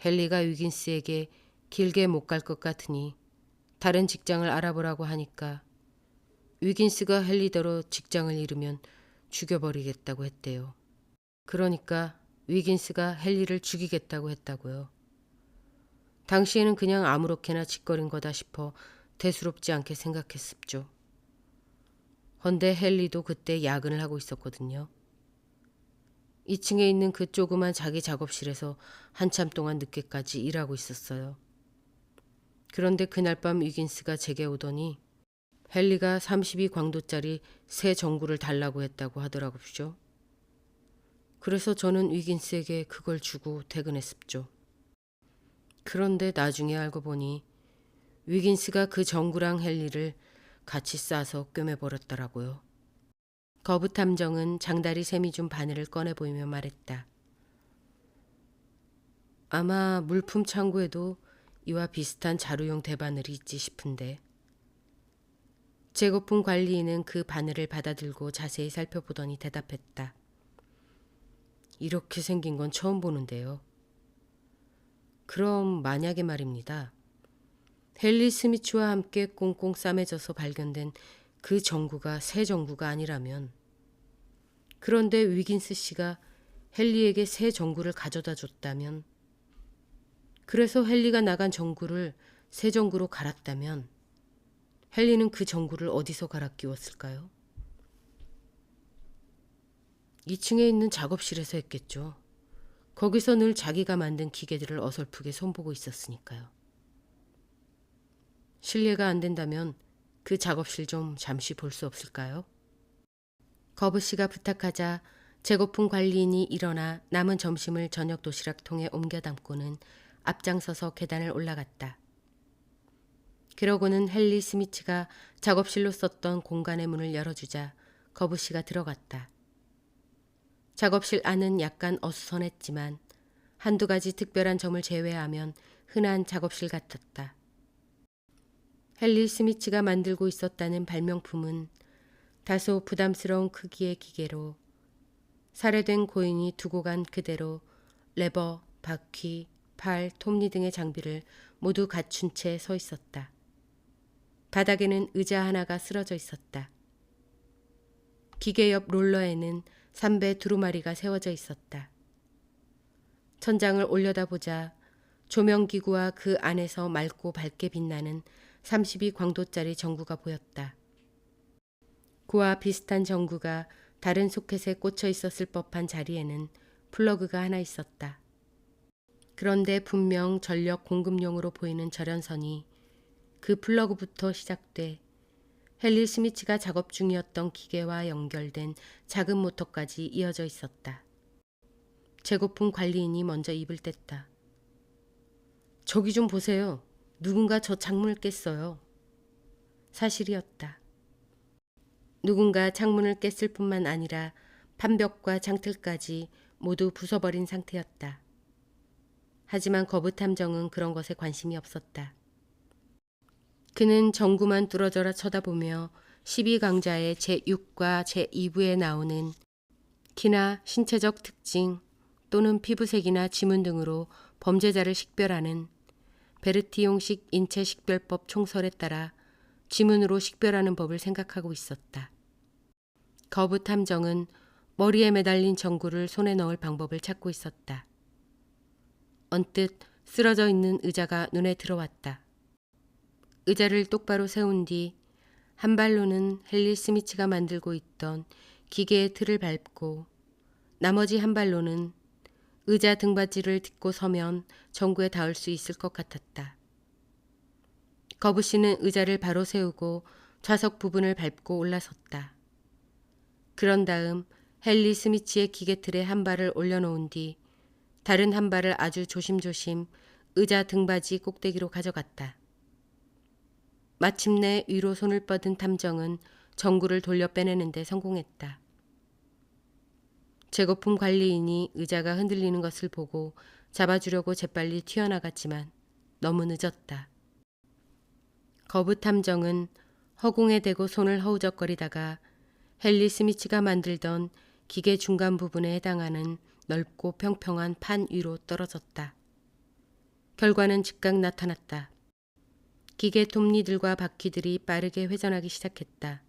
헨리가 위긴스에게 길게 못 갈 것 같으니 다른 직장을 알아보라고 하니까 위긴스가 헨리대로 직장을 잃으면 죽여버리겠다고 했대요. 그러니까 위긴스가 헨리를 죽이겠다고 했다고요. 당시에는 그냥 아무렇게나 짓거린 거다 싶어 대수롭지 않게 생각했습죠. 헌데 헨리도 그때 야근을 하고 있었거든요. 2층에 있는 그 조그만 자기 작업실에서 한참 동안 늦게까지 일하고 있었어요. 그런데 그날 밤 위긴스가 제게 오더니 헨리가 32광도짜리 새 전구를 달라고 했다고 하더라고요. 그래서 저는 위긴스에게 그걸 주고 퇴근했습죠. 그런데 나중에 알고 보니 위긴스가 그 전구랑 헨리를 같이 싸서 꿰매버렸더라고요. 거부탐정은 장다리 샘이 준 바늘을 꺼내 보이며 말했다. 아마 물품 창고에도 이와 비슷한 자루용 대바늘이 있지 싶은데. 재고품 관리인은 그 바늘을 받아들고 자세히 살펴보더니 대답했다. 이렇게 생긴 건 처음 보는데요. 그럼 만약에 말입니다. 헨리 스미츠와 함께 꽁꽁 싸매져서 발견된 그 전구가 새 전구가 아니라면, 그런데 위긴스 씨가 헨리에게 새 전구를 가져다 줬다면, 그래서 헨리가 나간 전구를 새 전구로 갈았다면 헨리는 그 전구를 어디서 갈아 끼웠을까요? 2층에 있는 작업실에서 했겠죠. 거기서 늘 자기가 만든 기계들을 어설프게 손보고 있었으니까요. 실례가 안 된다면 그 작업실 좀 잠시 볼 수 없을까요? 거부 씨가 부탁하자 재고품 관리인이 일어나 남은 점심을 저녁 도시락통에 옮겨 담고는 앞장서서 계단을 올라갔다. 그러고는 헨리 스미츠가 작업실로 썼던 공간의 문을 열어주자 거부 씨가 들어갔다. 작업실 안은 약간 어수선했지만 한두 가지 특별한 점을 제외하면 흔한 작업실 같았다. 헨리 스미츠가 만들고 있었다는 발명품은 다소 부담스러운 크기의 기계로 살해된 고인이 두고 간 그대로 레버, 바퀴, 팔, 톱니 등의 장비를 모두 갖춘 채 서 있었다. 바닥에는 의자 하나가 쓰러져 있었다. 기계 옆 롤러에는 삼배 두루마리가 세워져 있었다. 천장을 올려다보자 조명기구와 그 안에서 맑고 밝게 빛나는 32광도짜리 전구가 보였다. 그와 비슷한 전구가 다른 소켓에 꽂혀 있었을 법한 자리에는 플러그가 하나 있었다. 그런데 분명 전력 공급용으로 보이는 절연선이 그 플러그부터 시작돼 헨리 스미츠가 작업 중이었던 기계와 연결된 작은 모터까지 이어져 있었다. 재고품 관리인이 먼저 입을 뗐다. 저기 좀 보세요. 누군가 저 창문을 깼어요. 사실이었다. 누군가 창문을 깼을 뿐만 아니라 판벽과 장틀까지 모두 부숴버린 상태였다. 하지만 거부탐정은 그런 것에 관심이 없었다. 그는 전구만 뚫어져라 쳐다보며 12강자의 제6과 제2부에 나오는 키나 신체적 특징 또는 피부색이나 지문 등으로 범죄자를 식별하는 베르티용식 인체 식별법 총설에 따라 지문으로 식별하는 법을 생각하고 있었다. 거부탐정은 머리에 매달린 전구를 손에 넣을 방법을 찾고 있었다. 언뜻 쓰러져 있는 의자가 눈에 들어왔다. 의자를 똑바로 세운 뒤 한 발로는 헨리 스미츠가 만들고 있던 기계의 틀을 밟고 나머지 한 발로는 의자 등받이를 딛고 서면 전구에 닿을 수 있을 것 같았다. 거부 씨는 의자를 바로 세우고 좌석 부분을 밟고 올라섰다. 그런 다음 헨리 스미츠의 기계틀에 한 발을 올려놓은 뒤 다른 한 발을 아주 조심조심 의자 등받이 꼭대기로 가져갔다. 마침내 위로 손을 뻗은 탐정은 전구를 돌려 빼내는 데 성공했다. 재고품 관리인이 의자가 흔들리는 것을 보고 잡아주려고 재빨리 튀어나갔지만 너무 늦었다. 거부 탐정은 허공에 대고 손을 허우적거리다가 헨리 스미츠가 만들던 기계 중간 부분에 해당하는 넓고 평평한 판 위로 떨어졌다. 결과는 즉각 나타났다. 기계 톱니들과 바퀴들이 빠르게 회전하기 시작했다.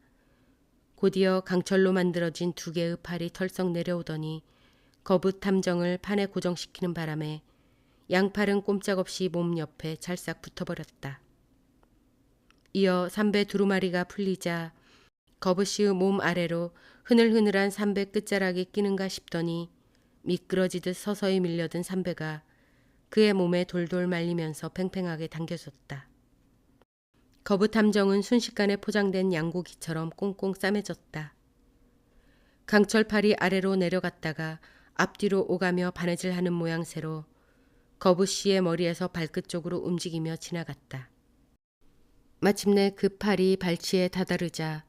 곧이어 강철로 만들어진 두 개의 팔이 털썩 내려오더니 거부 탐정을 판에 고정시키는 바람에 양팔은 꼼짝없이 몸 옆에 찰싹 붙어버렸다. 이어 삼배 두루마리가 풀리자 거부 씨의 몸 아래로 흐늘흐늘한 삼배 끝자락이 끼는가 싶더니 미끄러지듯 서서히 밀려든 삼배가 그의 몸에 돌돌 말리면서 팽팽하게 당겨졌다. 거부 탐정은 순식간에 포장된 양고기처럼 꽁꽁 싸매졌다. 강철팔이 아래로 내려갔다가 앞뒤로 오가며 바느질하는 모양새로 거부 씨의 머리에서 발끝 쪽으로 움직이며 지나갔다. 마침내 그 팔이 발치에 다다르자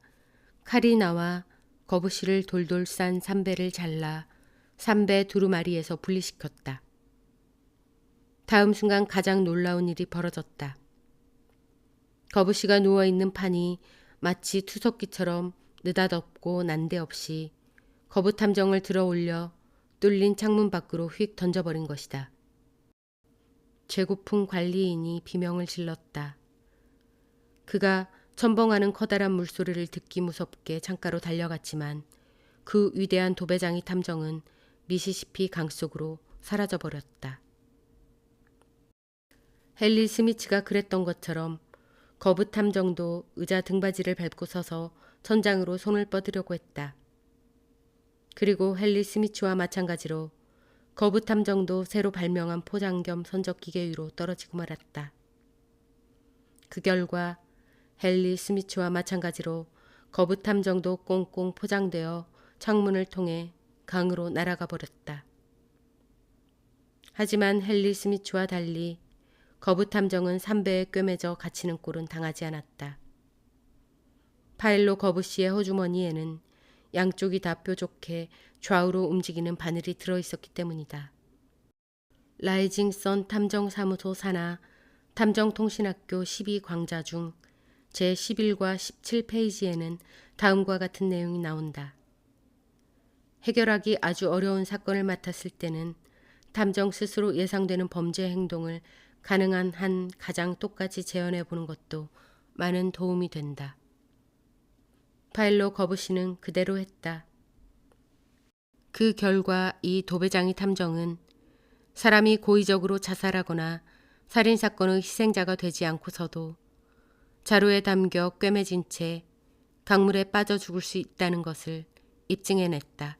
칼이 나와 거부 씨를 돌돌 싼 삼배를 잘라 삼배 두루마리에서 분리시켰다. 다음 순간 가장 놀라운 일이 벌어졌다. 거부 씨가 누워있는 판이 마치 투석기처럼 느닷없고 난데없이 거부 탐정을 들어 올려 뚫린 창문 밖으로 휙 던져버린 것이다. 재고품 관리인이 비명을 질렀다. 그가 첨벙하는 커다란 물소리를 듣기 무섭게 창가로 달려갔지만 그 위대한 도배장이 탐정은 미시시피 강 속으로 사라져버렸다. 헨리 스미츠가 그랬던 것처럼 거부 탐정도 의자 등받이를 밟고 서서 천장으로 손을 뻗으려고 했다. 그리고 헨리 스미츠와 마찬가지로 거부 탐정도 새로 발명한 포장 겸 선적 기계 위로 떨어지고 말았다. 그 결과 헨리 스미츠와 마찬가지로 거부 탐정도 꽁꽁 포장되어 창문을 통해 강으로 날아가 버렸다. 하지만 헨리 스미츠와 달리 거부 탐정은 삼배에 꿰매져 갇히는 꼴은 당하지 않았다. 파일로 거부 씨의 허주머니에는 양쪽이 다 뾰족해 좌우로 움직이는 바늘이 들어있었기 때문이다. 라이징 선 탐정사무소 산하 탐정통신학교 12강좌 중 제11과 17페이지에는 다음과 같은 내용이 나온다. 해결하기 아주 어려운 사건을 맡았을 때는 탐정 스스로 예상되는 범죄 행동을 가능한 한 가장 똑같이 재현해 보는 것도 많은 도움이 된다. 파일로 거부 씨는 그대로 했다. 그 결과 이 도배장이 탐정은 사람이 고의적으로 자살하거나 살인사건의 희생자가 되지 않고서도 자루에 담겨 꿰매진 채 강물에 빠져 죽을 수 있다는 것을 입증해냈다.